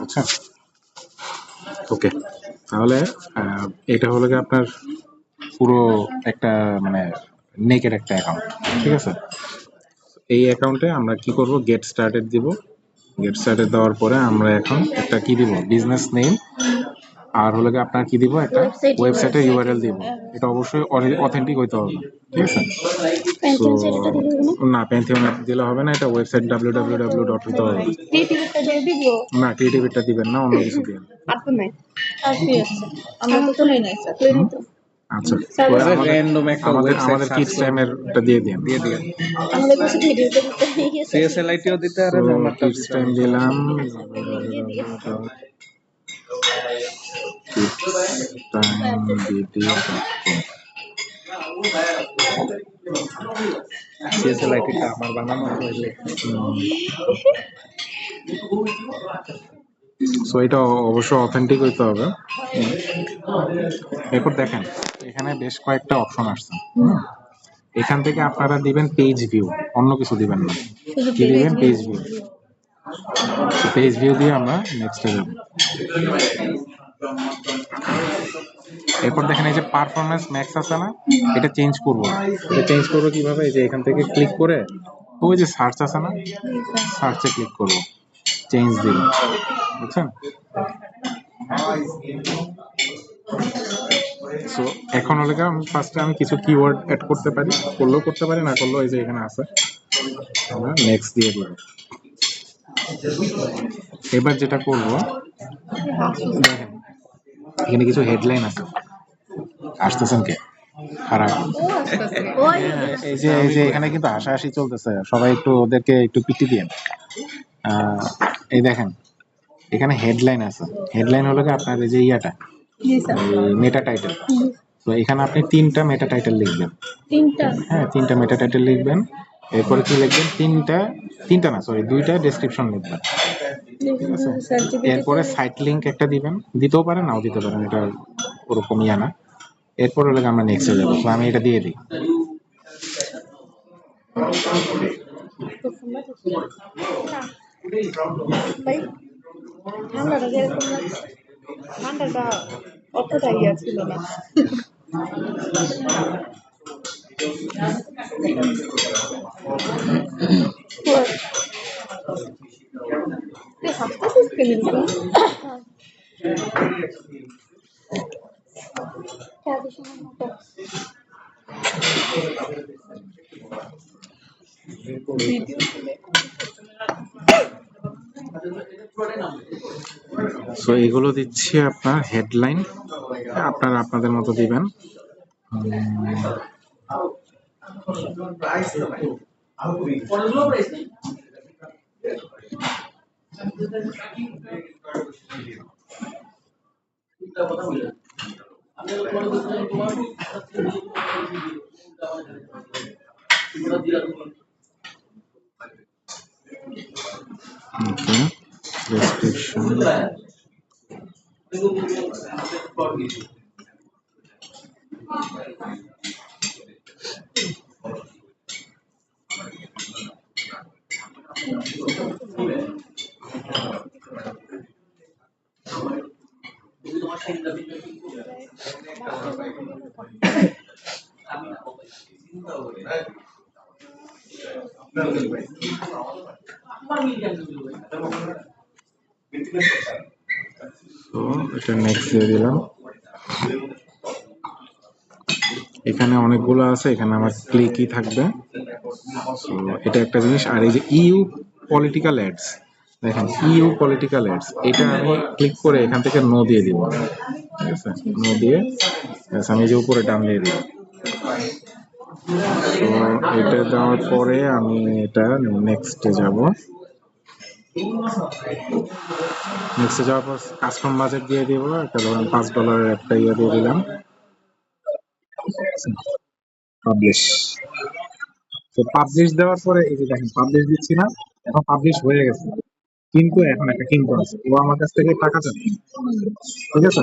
বুঝছেন? ওকে, তাহলে এটা হলো কি আপনার পুরো একটা মানে নেকেড একটা অ্যাকাউন্ট, ঠিক আছে? এই অ্যাকাউন্টে আমরা কি করব, গেট স্টার্টেড দিব। গেট স্টার্টেড দেওয়ার পরে আমরা এখন একটা কি দিব, বিজনেস নেম, আর হলো কি আপনার কি দিব, একটা ওয়েবসাইটের ইউআরএল দিব। এটা অবশ্যই অথেন্টিক হইতে হবে, ঠিক আছে? তো না, প্যান্থিয়ন দিলে হবে না, এটা ওয়েবসাইট www ডট হইতে হবে। না, ক্রিয়েটিভিটা দিবেন না, অন্য কিছু দিবেন। আচ্ছা, আমাদের কিডস টাইমের এটা দিয়ে দিন। সিএসএলআইটিও দিতে আর আমারটা কিডস টাইম দিলাম, সিএসএলআইটিটা আমার বানানো হইলে সো এটা অবশ্য অথেন্টিক হইতে হবে। এরপর দেখেন এখানে বেশ কয়েকটা অপশন আসছে। এখান থেকে আপনারা দিবেন পেজ ভিউ, অন্য কিছু দিবেন না। কি দিবেন? Page view. পেজ ভিউ দিয়ে আমরা নেক্সটে যাব। এরপর দেখেন এই যে পারফরম্যান্স ম্যাক্স আছে না, এটা চেঞ্জ করব। এটা চেঞ্জ করব কিভাবে? এই যে এখান থেকে ক্লিক করে ওই যে সার্চ আছে না, সার্চে ক্লিক করব, চেঞ্জ দিব, বুঝছেন? সো এখন হলে আমি ফার্স্টে আমি কিছু কিওয়ার্ড অ্যাড করতে পারি, করলেও করতে পারি, না করলেও এই যে এখানে আছে, আমরা নেক্সট দিয়ে দিব। এবার যেটা করব, দেখেন এখানে কিছু হেডলাইন আছে, আসতেছেন কে? খারাপ। এই যে এখানে কিন্তু হাসাহাসি চলতেছে, সবাই একটু ওদেরকে একটু পিটি দিয়েন। এই দেখেন এখানে হেডলাইন আছে। হেডলাইন হলো কি আপনার এই যে ইয়াটা, মেটা টাইটেল। তো এখানে আপনি 3টা মেটা টাইটেল লিখবেন। হ্যাঁ, 3টা মেটা টাইটেল লিখবেন। এরপরে কি লিখবেন? 3টা না, সরি 2টা ডেসক্রিপশন লিখবেন, ঠিক আছে? এরপরে সাইট লিংক একটা দিবেন, দিতেও পারেন নাও দিতে পারেন, এটা ওরকম ইয়া না। এরপর হলে আমরা নেক্সটে যাবো, তো আমি এটা দিয়ে দিই। ঠান্ডাটা অতটা ইয়া ছিল না। সো এগুলো দিচ্ছি আপনার হেডলাইন, আপনারা আপনাদের মতো দিবেন। ওকে, ডেসক্রিপশন, তো এটা নেক্সট দিয়ে দিলাম। এখানে অনেকগুলো আছে, এখানে আমার ক্লিকই থাকবে। সো এটা একটা জিনিস। আর এই যে ইউ পলিটিক্যাল অ্যাডস, দেখেন ইউ পলিটিক্যাল অ্যাডস, এটা আমি ক্লিক করে এখান থেকে নো দিয়ে দিব, ঠিক আছে? নো দিয়ে আমি যে উপরে ডান দিয়ে দিব। তো এটা দেওয়ার পরে আমি এটা নেক্সটে যাব। নেক্সটে যাওয়ার পর কাস্টম বাজেট দিয়ে দিব, একটা ধরুন $5 একটা ইয়ে দিয়ে দিলাম, পাবলিশ। তো পাবলিশ দেওয়ার পরে এই যে দেখেন পাবলিশ দিচ্ছি না, এখন পাবলিশ হয়ে গেছে, কিন্তু এখন একটা কিন্তু আছে, ও আমার কাছ থেকে টাকা যাবে, ঠিক আছে?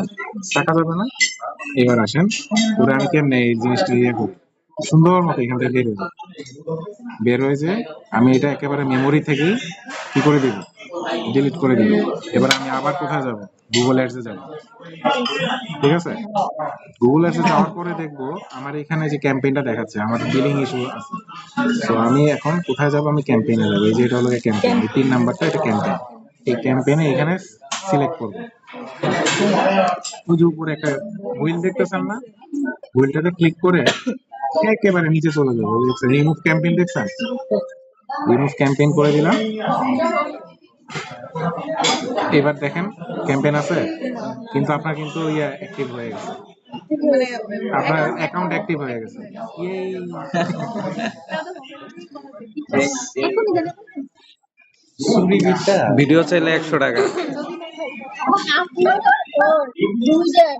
টাকা যাবে না। এবার আসেন ওরা আমি কেমনে এই জিনিসটা ইয়ে করি, সুন্দর মতো এখান থেকে বের হয়ে যায়। আমি এটা একেবারে মেমোরি থেকেই কি করে দিব, ডিলিট করে দিব। এবার আমি আবার কোথায় যাব? গুগল অ্যাডসে যাব। ঠিক আছে, গুগল অ্যাডসে যাওয়ার পরে দেখবো আমার এখানে যে ক্যাম্পেইনটা দেখাচ্ছে আমার বিলিং ইস্যু আছে। তো আমি এখন কোথায় যাব? আমি ক্যাম্পেইনে যাবো। এই যে এটা হলো ক্যাম্পেইন, এই 3 নাম্বারটা এটা ক্যাম্পেইন। এই ক্যাম্পেইনে এখানে সিলেক্ট করব। ওই যে উপরে একটা হুইল দেখতেছেন না, হুইলটাতে ক্লিক করে একেবারে নিচে চলে যাবো। রিমুভ ক্যাম্পেইন দেখছেন? রিমুভ ক্যাম্পেইন করে দিলাম। এবার দেখেন ক্যাম্পেইন আছে, কিন্তু আপনার কিন্তু ইয়ে অ্যাক্টিভ হয়ে গেছে, মানে আপনার অ্যাকাউন্ট অ্যাক্টিভ হয়ে গেছে। ইয়েই। এখনই জানি ভিডিও চাইলে 100 টাকা। যদি না হয় আপলোড ও ইউজার